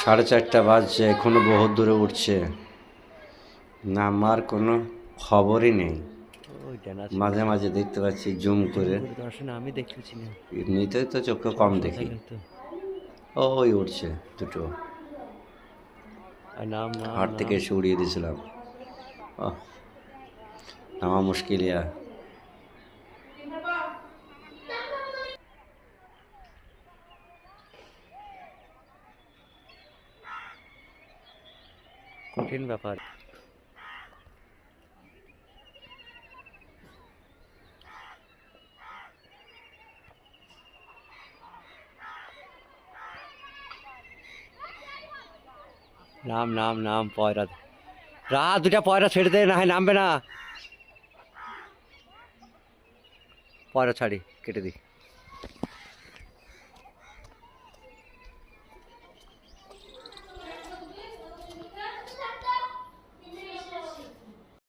4:30 বাজছে, এখনো বহুত দূরে উঠছে, নামার কোনো খবরই নেই। মাঝে মাঝে দেখতে পাচ্ছি জুম করে, আমি দেখতেছি না, এমনিতেই তো চোখে কম দেখি। ওই উঠছে দুটো, নাম নাম হাট থেকে নাম এসে উড়িয়ে দিয়েছিলাম। নামা মুশকিল ইয়া। কঠিন ব্যাপার। নাম নাম নাম পয়রা, রাত দুটা পয়রা ছেড়ে দে, না হয় নামবে না। পয়রা ছাড়ি, কেটে দিই।